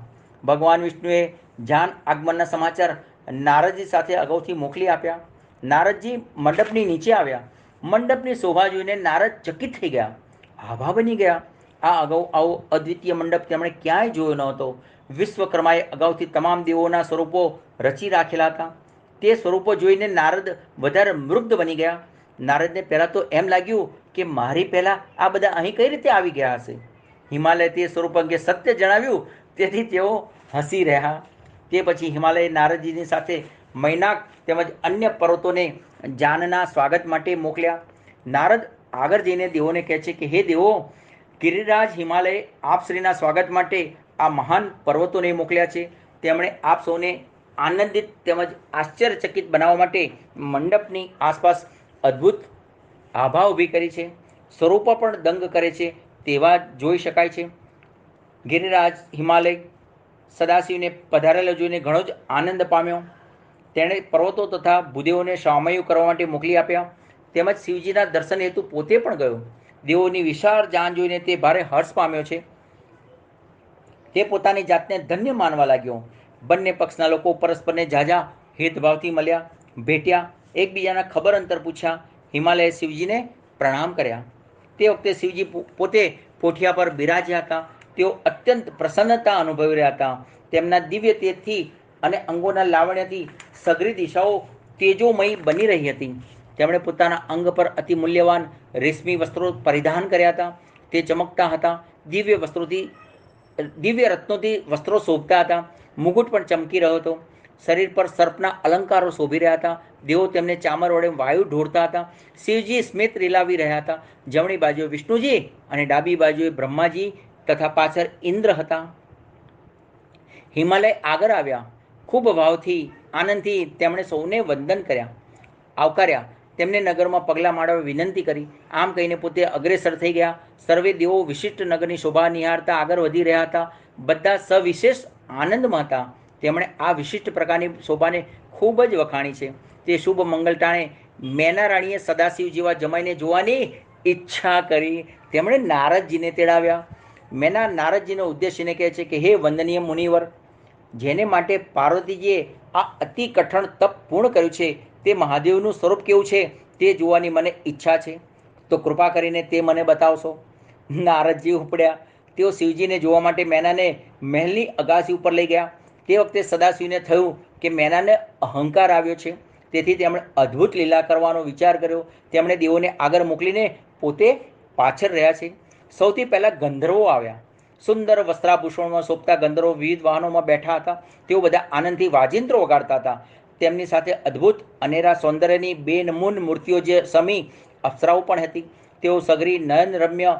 ભગવાન વિષ્ણુએ જાન આગમનના સમાચાર નારદજી સાથે અગાઉથી મોકલી આપ્યા. નારદજી મંડપની નીચે આવ્યા. મંડપની શોભા જોઈને નારદ ચકિત થઈ ગયા, આભા બની ગયા. આ અગાઉ આવો અદ્વિતીય મંડપ તેમણે ક્યાંય જોયો ન હતો. વિશ્વકર્માએ અગાઉથી તમામ દેવોના સ્વરૂપો રચી રાખેલા હતા. તે સ્વરૂપો જોઈને નારદ વધારે મૃગ્ધ બની ગયા. નારદને પહેલાં તો એમ લાગ્યું કે મારી પહેલાં આ બધા અહીં કઈ રીતે આવી ગયા હશે. હિમાલય તે સ્વરૂપ અંગે સત્ય જણાવ્યું, તેથી તેઓ હસી રહ્યા. તે પછી હિમાલયે નારદજીની સાથે મૈનાક તેમજ અન્ય પર્વતોને જાનના સ્વાગત માટે મોકલ્યા. નારદ આગળ જઈને દેવોને કહે છે કે હે દેવો, ગિરિરાજ હિમાલય આપશ્રીના સ્વાગત માટે આ મહાન પર્વતોને મોકલ્યા છે. તેમણે આપ સૌને આનંદિત તેમજ આશ્ચર્યચકિત બનાવવા માટે મંડપની આસપાસ અદ્ભુત આભા ઊભી કરી છે. સ્વરૂપો પણ દંગ કરે છે તેવા જોઈ શકાય છે. ગિરિરાજ હિમાલય સદાશિવને પધારેલો જોઈને ઘણો જ આનંદ પામ્યો. તેણે પર્વતો તથા ભૂદેવોને સામયું કરવા માટે મોકલી આપ્યા. તેમજ શિવજીના દર્શન હેતુ પોતે પણ ગયો. દેવોની વિશાળ જાન જોઈને તે ભારે હર્ષ પામ્યો છે. તે પોતાની જાતને ધન્ય માનવા લાગ્યો. બંને પક્ષના લોકો પરસ્પરને ઝાઝા હેતભાવથી મળ્યા, ભેટ્યા, એકબીજાના ખબર અંતર પૂછ્યા. હિમાલયે શિવજીને પ્રણામ કર્યા. તે વખતે શિવજી પોતે પોઠિયા પર બિરાજ્યા હતા. તેઓ અત્યંત પ્રસન્નતા અનુભવી રહ્યા હતા. તેમના દિવ્ય તેજથી અને અંગોના લાવણ્યથી સઘળી દિશાઓ તેજોમયી બની રહી હતી. તેમણે પોતાના અંગ પર અતિ મૂલ્યવાન રેશમી વસ્ત્રો પરિધાન કર્યા હતા. તે ચમકતા હતા. દિવ્ય રત્નોથી વસ્ત્રો શોભતા હતા. મુગુટ પણ ચમકી રહ્યો હતો. શરીર પર સર્પના અલંકારો શોભી રહ્યા હતા. દેવો તેમને ચામર વડે વાયુ ઢોળતા હતા. શિવજી સ્મિત રીલાવી રહ્યા હતા. જમણી બાજુએ વિષ્ણુજી અને ડાબી બાજુએ બ્રહ્માજી તથા પાછળ ઇન્દ્ર હતા. હિમાલય આગળ આવ્યા. ખૂબ ભાવથી આનંદથી તેમણે સૌને વંદન કર્યા, આવકાર્યા. તેમને નગરમાં પગલાં માંડવા વિનંતી કરી. આમ કહીને પોતે અગ્રેસર થઈ ગયા. સર્વે દેવો વિશિષ્ટ નગરની શોભા નિહાળતા આગળ વધી રહ્યા હતા. બધા સવિશેષ આનંદમાં હતા. તેમણે આ વિશિષ્ટ પ્રકારની શોભાને ખૂબ જ વખાણી છે. તે શુભ મંગલ ટાણે મેના રાણીએ સદાશિવ જેવા જમાઈને જોવાની ઈચ્છા કરી. તેમણે નારદજીને તેડાવ્યા. મેના નારદજીનો ઉદ્દેશીને કહે છે કે હે વંદનીય મુનિવર, જેને માટે પાર્વતીજીએ આ અતિ કઠણ તપ પૂર્ણ કર્યું છે તે મહાદેવનું સ્વરૂપ કેવું છે તે જોવાની મને ઈચ્છા છે. તો કૃપા કરીને તે મને બતાવશો. નારદજી ઉપડ્યા. તેઓ શિવજીને જોવા માટે મેનાને મહેલની અગાસી ઉપર લઈ ગયા. તે વખતે સદાશિવને થયું કે મેનાને અહંકાર આવ્યો છે. તેથી તેમણે અદ્ભુત લીલા કરવાનો વિચાર કર્યો. તેમણે દેવોને આગળ મોકલીને પોતે પાછળ રહ્યા છે. સૌથી પહેલાં ગંધર્વો આવ્યા. સુંદર વસ્ત્રાભૂષણમાં શોભતા ગંધર્વો વિવિધ વાહનોમાં બેઠા હતા. તેઓ બધા આનંદથી વાજિંત્રો વગાડતા હતા. તેમની સાથે અદ્ભુત અનેરા સૌંદર્યની બેનમૂન મૂર્તિઓ જે સમી અપ્સરાઓ પણ હતી. તેઓ સઘળી નયનરમ્ય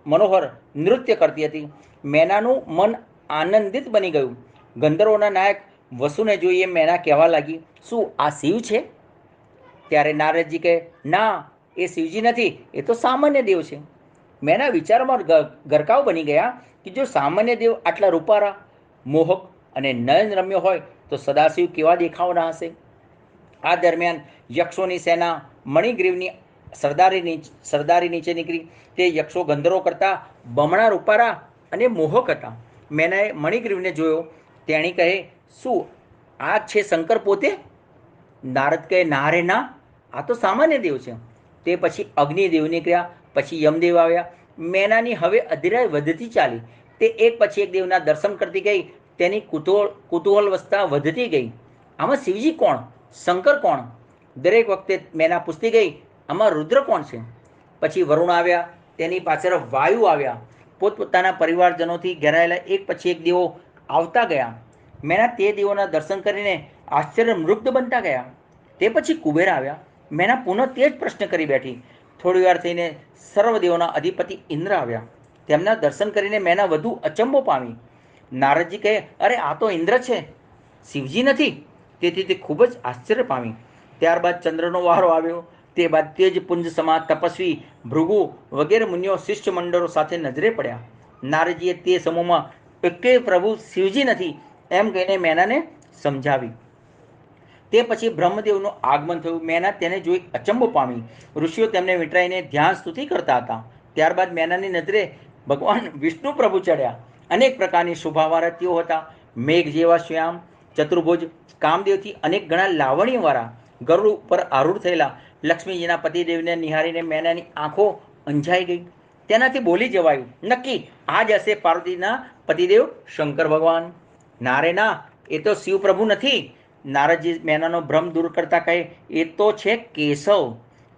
મનોહર નૃત્ય કરતી હતી. મેનાનું મન આનંદિત બની ગયું. ગંધર્વોના નાયક વસુને જોઈએ મેના કહેવા લાગી, શું આ શિવ છે? ત્યારે નારદજી કહે, ના, એ શિવજી નથી, એ તો સામાન્ય દેવ છે. મેના વિચારમાં ગરકાવ બની ગયા કે જો સામાન્ય દેવ આટલા રૂપારા, મોહક અને નયનરમ્ય હોય તો સદાશિવ કેવા દેખાવના હશે. આ દરમિયાન યક્ષોની સેના મણિગ્રીવની સરદારી નીચે નીકળી. તે યક્ષો ગંધર્વો કરતાં બમણા રૂપારા અને મોહક હતા. મેનાએ મણિગ્રીવને જોયો. તેણી કહે, શું આ છે શંકર પોતે? નારદ કહે, ના રે ના, આ તો સામાન્ય દેવ છે. તે પછી અગ્નિદેવ નીકળ્યા. પછી યમદેવ આવ્યા. મેનાની હવે અધીરાઈ વધતી ચાલી. તે એક પછી એક દેવના દર્શન કરતી ગઈ. તેની કુતૂહલવશતા વધતી ગઈ. આમાં શિવજી કોણ? શંકર કોણ? દરેક વખતે મેના પૂછતી ગઈ, આમાં રુદ્ર કોણ છે? પછી વરુણ આવ્યા. તેની પાછળ વાયુ આવ્યા. પોતપોતાના પરિવારજનોથી ઘેરાયેલા એક પછી એક દેવો આવતા ગયા. મેના તે દેવોના દર્શન કરીને આશ્ચર્ય મૃગ્ધ બનતા ગયા. તે પછી કુબેર આવ્યા. મેના પુનઃ તે જ પ્રશ્ન કરી બેઠી. થોડી વાર થઈને સર્વદેવોના અધિપતિ ઇન્દ્ર આવ્યા. તેમના દર્શન કરીને મેના વધુ અચંબો પામી. નારદજી કહે, અરે આ તો ઇન્દ્ર છે, શિવજી નથી. તેથી તે ખૂબ જ આશ્ચર્ય પામી. ત્યારબાદ ચંદ્રનો વારો આવ્યો. તે બાદ તેજ પુંજ સમા તપસ્વી ભૃગુ વગેરે મુનિઓ શિષ્ય મંડળો સાથે નજરે પડ્યા. નારદજીએ તે સમૂહમાં એકેય પ્રભુ શિવજી નથી એમ કહીને મેનાને સમજાવી. તે પછી બ્રહ્મદેવનું આગમન થયું. મેના તેને જોઈ અચંબો પામી. ઋષિઓ તેમને વિટરાઈને ધ્યાન સ્તુતિ કરતા હતા. ત્યારબાદ મેનાની નજરે ભગવાન વિષ્ણુ પ્રભુ ચડ્યા. અનેક પ્રકારની શોભાવાળા તેઓ હતા. મેઘ જેવા શ્યામ, ચતુર્ભુજ, કામદેવથી અનેક ગણા લાવણ્યવાળા, ગરુડ ઉપર આરૂઢ થયેલા. લક્ષ્મીજીના પતિદેવને નિહાળીને મેનાની આંખો અંજાઈ ગઈ. તેનાથી બોલી જવાયું, નક્કી આ જ હશે પાર્વતીના પતિદેવ શંકર ભગવાન. ના રે ના, એ તો શિવપ્રભુ નથી. નારદજી મેનાનો ભ્રમ દૂર કરતા કહે, એ તો છે કેશવ.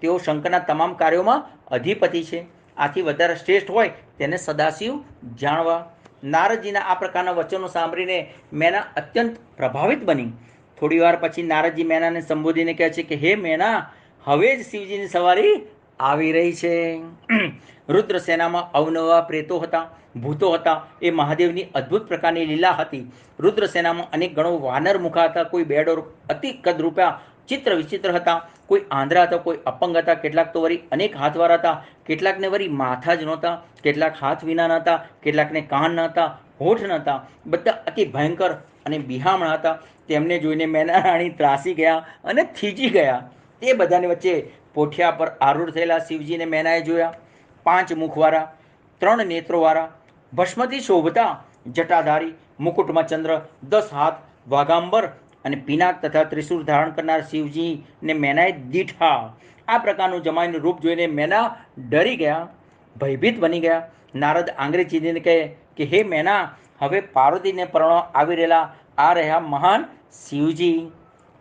તેઓ શંકરના તમામ કાર્યોમાં અધિપતિ છે. આથી વધારે શ્રેષ્ઠ હોય તેને સદાશિવ જાણવા. નારદજીના આ પ્રકારના વચનો સાંભળીને મેના અત્યંત પ્રભાવિત બની. થોડી વાર પછી નારદજી મેનાને સંબોધીને કહે છે કે હે મેના, હવે જ શિવજીની સવારી આવી રહી છે. રુદ્ર સેનામાં અવનવા પ્રેતો હતા, ભૂતો હતા. એ મહાદેવની અદ્ભુત પ્રકારની લીલા હતી. રુદ્ર સેનામાં અનેક ગણો વાનર મુખા હતા. કોઈ બેડો અતિ કદરૂપા ચિત્ર વિચિત્ર હતા, કોઈ આંધળા હતા, કોઈ અપંગ હતા, કેટલાક તો વળી અનેક હાથવાળા હતા, કેટલાકને વળી માથા જ નહોતા, કેટલાક હાથ વિના નહોતા, કેટલાકને કાન ન હતા, હોઠ ન હતા. બધા અતિ ભયંકર અને બિહામણા હતા. તેમને જોઈને મેના રાણી ત્રાસી ગયા અને થીજી ગયા. તે બધાની વચ્ચે પોઠિયા પર આરૂઢ થયેલા શિવજીને મેનાએ જોયા. 5 મુખવાળા, 3 નેત્રોવાળા, ભસ્મથી શોભતા, જટાધારી, મુકુટમાં ચંદ્ર, 10 હાથ, વાઘાંબર અને પિનાક તથા ત્રિશૂળ ધારણ કરનાર શિવજીને મેનાએ દીઠા. આ પ્રકારનું જમાઈનું રૂપ જોઈને મેના ડરી ગયા, ભયભીત બની ગયા. નારદ આંગળી ચીંધીને કહે કે હે મેના, હવે પાર્વતીને પરણવા આવી રહેલા આ રહ્યા મહાન શિવજી.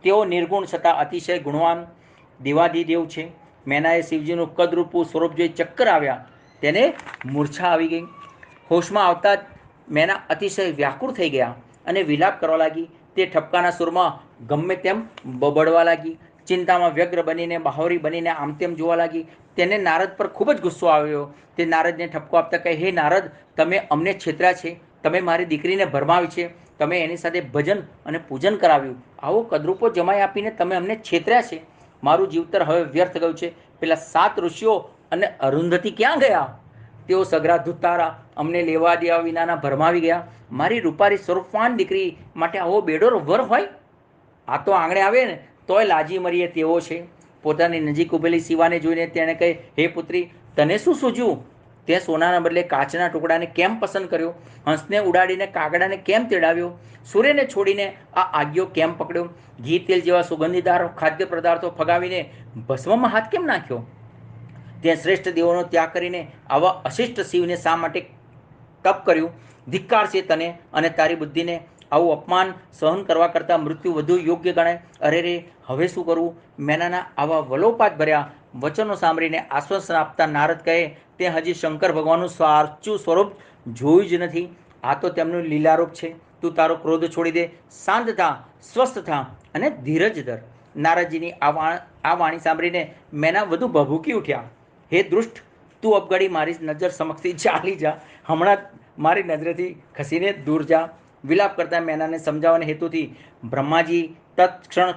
તેઓ નિર્ગુણ છતાં અતિશય ગુણવાન દેવાધિદેવ છે. મેનાએ શિવજીનું કદરૂપું સ્વરૂપ જોઈ ચક્કર આવ્યા. તેને મૂર્છા આવી ગઈ. હોશમાં આવતા જ મેના અતિશય વ્યાકુળ થઈ ગયા અને વિલાપ કરવા લાગી. તે ઠપકાના સુરમાં ગમે તેમ બબડવા લાગી. ચિંતામાં વ્યગ્ર બનીને બાહોરી બનીને આમ તેમ જોવા લાગી. તેને નારદ પર ખૂબ જ ગુસ્સો આવ્યો. તે નારદને ઠપકો આપતા કહે, હે નારદ, તમે અમને છેતર્યા છે, તમે મારી દીકરીને ભરમાવી છે, તમે એની સાથે ભજન અને પૂજન કરાવ્યું, આવો કદરૂપો જમાઈ આપીને તમે અમને છેતર્યા છે. મારું જીવતર હવે વ્યર્થ ગયું છે. પેલા 7 ઋષિઓ અને અરુંધતી ક્યાં ગયા? તેઓ સઘરા ધુતારા અમને લેવા દેવા વિનાના ભરમાવી ગયા. મારી રૂપારી સ્વરૂપવાન દીકરી માટે આવો બેડો વર હોય? આ તો આંગણે આવે ને તોય લાજી મરીએ તેવો છે. પોતાની નજીક ઊભેલી શિવાને જોઈને તેણે કહે, હે પુત્રી, તને શું સૂઝ્યું? તે સોનાના બદલે કાચના ટુકડાને કેમ પસંદ કર્યો? હંસને ઉડાડીને કાગડાને કેમ તેડાવ્યો? સૂર્યને છોડીને આ આગિયો કેમ પકડ્યો? ઘી તેલ જેવા સુગંધીદાર ખાદ્ય પદાર્થો ફગાવીને ભસ્મમાં હાથ કેમ નાખ્યો? તે શ્રેષ્ઠ દેવોનો ત્યાગ કરીને આવા અશિષ્ટ શિવને શા માટે તપ કર્યું? ધિક્કાર છે તને અને તારી બુદ્ધિને. આવું અપમાન સહન કરવા કરતાં મૃત્યુ વધુ યોગ્ય ગણાય. અરે રે, હવે શું કરવું? મેનાના આવા વલોપાત ભર્યા વચનો સાંભળીને આશ્વાસન આપતા નારદ કહે, તે હજી શંકર ભગવાનનું સાચું સ્વરૂપ જોયું જ નથી. આ તો તેમનું લીલારૂપ છે. તું તારો ક્રોધ છોડી દે, શાંત થા, સ્વસ્થ થા અને ધીરજ ધર. નારદજીની આ વાણી સાંભળીને મેના વધુ ભભૂકી ઉઠ્યા. હે દુષ્ટ, તું અબગડી મારી નજર સમક્ષથી ચાલી જા. હમણાં મારી નજરેથી ખસીને દૂર જા. વિલાપ કરતા મેનાને સમજાવવાના હેતુથી બ્રહ્માજી તત્ક્ષણ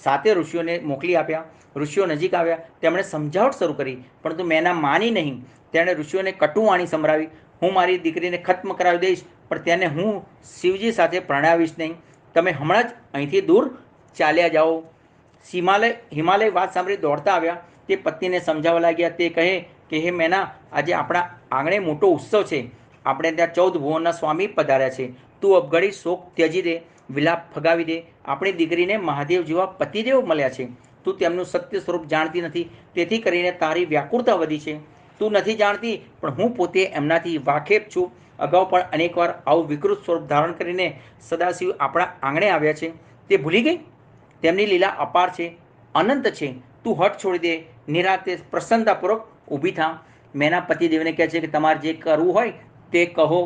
સાતે ઋષિઓને મોકલી આપ્યા. ઋષિઓ નજીક આવ્યા. તેમણે સમજાવટ શરૂ કરી, પરંતુ મેના માની નહીં. તેણે ઋષિઓને કટુ વાણી સંભળાવી. હું મારી દીકરીને ખત્મ કરાવી દઈશ, પણ તેને હું શિવજી સાથે પ્રણાવીશ નહીં. તમે હમણાં જ અહીંથી દૂર ચાલ્યા જાઓ. હિમાલય વાત સાંભળી દોડતા આવ્યા. તે પત્નીને સમજાવવા લાગ્યા. તે કહે કે હે મેના, આજે આપણા આંગણે મોટો ઉત્સવ છે. આપણે ત્યાં 14 ભુવનના સ્વામી પધાર્યા છે. તું અબગડી શોક ત્યજી દે, વિલાપ ફગાવી દે. આપણી દીકરીને મહાદેવ જેવા પતિદેવ મળ્યા છે. તું તેમનું સત્ય સ્વરૂપ જાણતી નથી, તેથી કરીને તારી વ્યાકુળતા વધી છે. તું નથી જાણતી, પણ હું પોતે એમનાથી વાકેફ છું. અગાઉ પણ અનેકવાર આવું વિકૃત સ્વરૂપ ધારણ કરીને સદાશિવ આપણા આંગણે આવ્યા છે. તે ભૂલી ગઈ? તેમની લીલા અપાર છે, અનંત છે. તું હઠ છોડી દે, નિરાતે પ્રસન્નતાપૂર્વક ઊભી થા. મેના પતિદેવને કહે છે કે તમારે જે કરવું હોય તે કહો.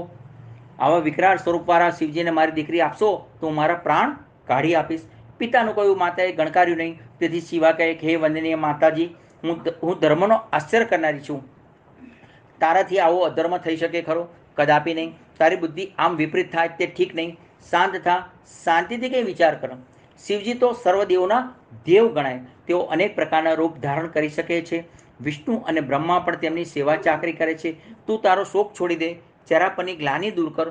આવા વિકરાળ સ્વરૂપવાળા શિવજીને મારી દીકરી આપશો તો હું મારા પ્રાણ કાઢી આપીશ. પિતાનું કહ્યું માતાએ ગણકાર્યું નહીં. તેથી શિવા કહે કે હે વંદનીય માતાજી, હું ધર્મનો આશ્ચર્ય કરનારી છું. તારાથી આવો અધર્મ થઈ શકે ખરો? કદાપી નહીં. તારી બુદ્ધિ આમ વિપરીત થાય તે ઠીક નહીં. શાંત થા, શાંતિથી કંઈ વિચાર કરો. શિવજી તો સર્વદેવોના દેવ ગણાય. તેઓ અનેક પ્રકારના રૂપ ધારણ કરી શકે છે. વિષ્ણુ અને બ્રહ્મા પણ તેમની સેવા ચાકરી કરે છે. તું તારો શોક છોડી દે, ચહેરા પરની ગ્લાની દૂર કર,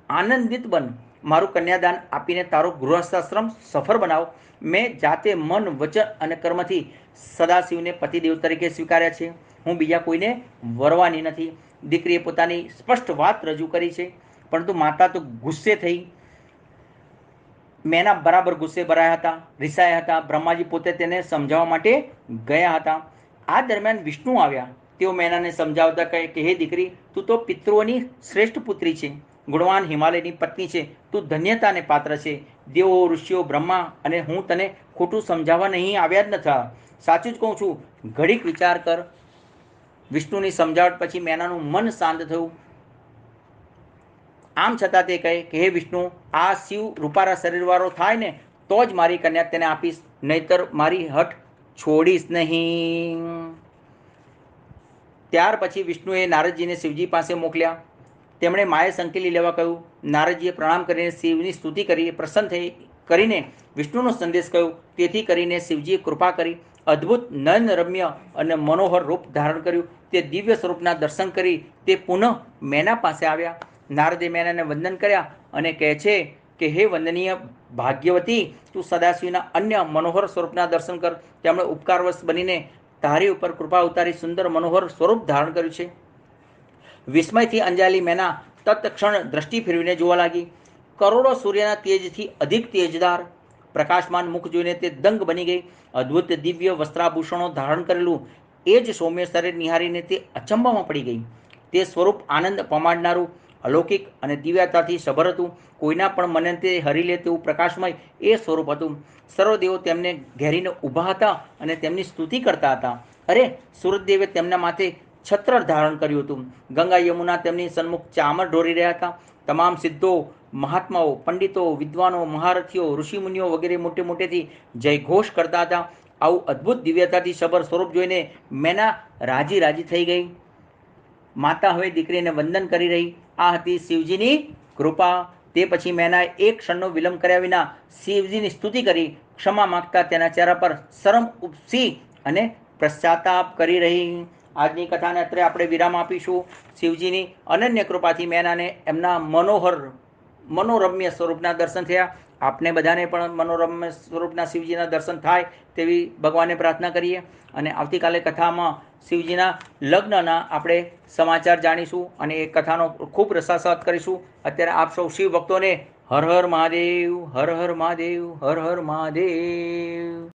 આનંદિત બન. મારું કન્યાદાન આપીને તારો ગૃહસ્થાશ્રમ સફળ બનાવ. મેં જાતે મન, વચન અને કર્મથી સદાશિવને પતિદેવ તરીકે સ્વીકાર્યા છે. હું બીજા કોઈને વરવાની નથી. દીકરીએ પોતાની સ્પષ્ટ વાત રજૂ કરી છે, પરંતુ માતા તો ગુસ્સે થઈ. મેના બરાબર ગુસ્સે ભરાયા હતા, રિસાયા હતા. બ્રહ્માજી પોતે તેને સમજાવવા માટે ગયા હતા. આ દરમિયાન વિષ્ણુ આવ્યા. તેઓ મેનાને સમજાવતા કહે કે હે દીકરી, તું તો પિતૃઓની શ્રેષ્ઠ પુત્રી છે, ગુણવાન હિમાલયની પત્ની છે. તું ધન્યતાને પાત્ર છે. દેવો, ઋષિઓ, બ્રહ્મા અને હું તને ખોટું સમજાવવા નહીં આવ્યા જ નથી. સાચું જ કહું છું. ઘડીક વિચાર કર. વિષ્ણુની સમજાવટ પછી મેનાનું મન શાંત થયું. આમ છતાં તે કહે કે હે વિષ્ણુ, આ શિવ રૂપારા શરીરવાળો થાય ને તો જ મારી કન્યા તેને આપીશ, નહીતર મારી હઠ છોડીશ નહીં. ત્યાર પછી વિષ્ણુએ નારદજીને શિવજી પાસે મોકલ્યા. તેમણે માએ સંકેલી લેવા કહ્યું. નારદજીએ પ્રણામ કરીને શિવની સ્તુતિ કરી પ્રસન્ન થઈ કરીને વિષ્ણુનો સંદેશ કહ્યો. તેથી કરીને શિવજીએ કૃપા કરી અદ્ભુત નયનરમ્ય અને મનોહર રૂપ ધારણ કર્યું. તે દિવ્ય સ્વરૂપના દર્શન કરી તે પુનઃ મેના પાસે આવ્યા. નારદે મેનાને વંદન કર્યા અને કહે છે કે હે વંદનીય ભાગ્યવતી, તું સદાશિવના અન્ય મનોહર સ્વરૂપના દર્શન કર. તેમણે ઉપકારવશ બનીને તારી ઉપર કૃપા ઉતારી સુંદર મનોહર સ્વરૂપ ધારણ કર્યું છે. વિસ્મયથી અંજાલી મેના તત્ક્ષણ દ્રષ્ટિ ફેરવીને જોવા લાગી. કરોડો સૂર્યના તેજથી અધિક તેજદાર પ્રકાશમાન મુખ જોઈને તે દંગ બની ગઈ. અદ્ભુત દિવ્ય વસ્ત્રાભૂષણો ધારણ કરેલું એ જ સૌમ્ય શરીર નિહારીને તે અચંબામાં પડી ગઈ. તે સ્વરૂપ આનંદ પમાડનારું, અલૌકિક અને દિવ્યતાથી સભર હતું. કોઈના પણ મને તે હરી લે તેવું પ્રકાશમય એ સ્વરૂપ હતું. સર્વદેવો તેમને ઘેરીને ઊભા હતા અને તેમની સ્તુતિ કરતા હતા. અરે, સૂર્યદેવે તેમના માથે છત્ર ધારણ કર્યું હતું. ગંગા યમુના તેમની સન્મુખ ચામર ઢોરી રહ્યા હતા. તમામ સિદ્ધો, મહાત્માઓ, પંડિતો, વિદ્વાનો, મહારથીઓ, ઋષિમુનિઓ વગેરે મોટે મોટેથી જયઘોષ કરતા હતા. આવું અદ્ભુત દિવ્યતાથી સબર સ્વરૂપ જોઈને મેના રાજી રાજી થઈ ગઈ. માતા હવે દીકરીને વંદન કરી રહી. આ હતી શિવજીની કૃપા. તે પછી મેનાએ એક ક્ષણનો વિલંબ કર્યા વિના શિવજીની સ્તુતિ કરી ક્ષમા માંગતા તેના ચહેરા પર શરમ ઉપસી અને પશ્ચાતાપ કરી રહી. આજની કથાને અત્રે આપણે વિરામ આપીશું. શિવજીની અનન્ય કૃપાથી મેનાને એમના મનોરમ્ય સ્વરૂપના દર્શન થયા. આપને બધાને પણ મનોરમ્ય સ્વરૂપના શિવજીના દર્શન થાય તેવી ભગવાનને પ્રાર્થના કરીએ. અને આવતીકાલે કથામાં શિવજીના લગ્નના આપણે સમાચાર જાણીશું અને એ કથાનો ખૂબ રસાસ્વાદ કરીશું. અત્યારે આપ સૌ શિવ ભક્તોને હર હર મહાદેવ, હર હર મહાદેવ, હર હર મહાદેવ.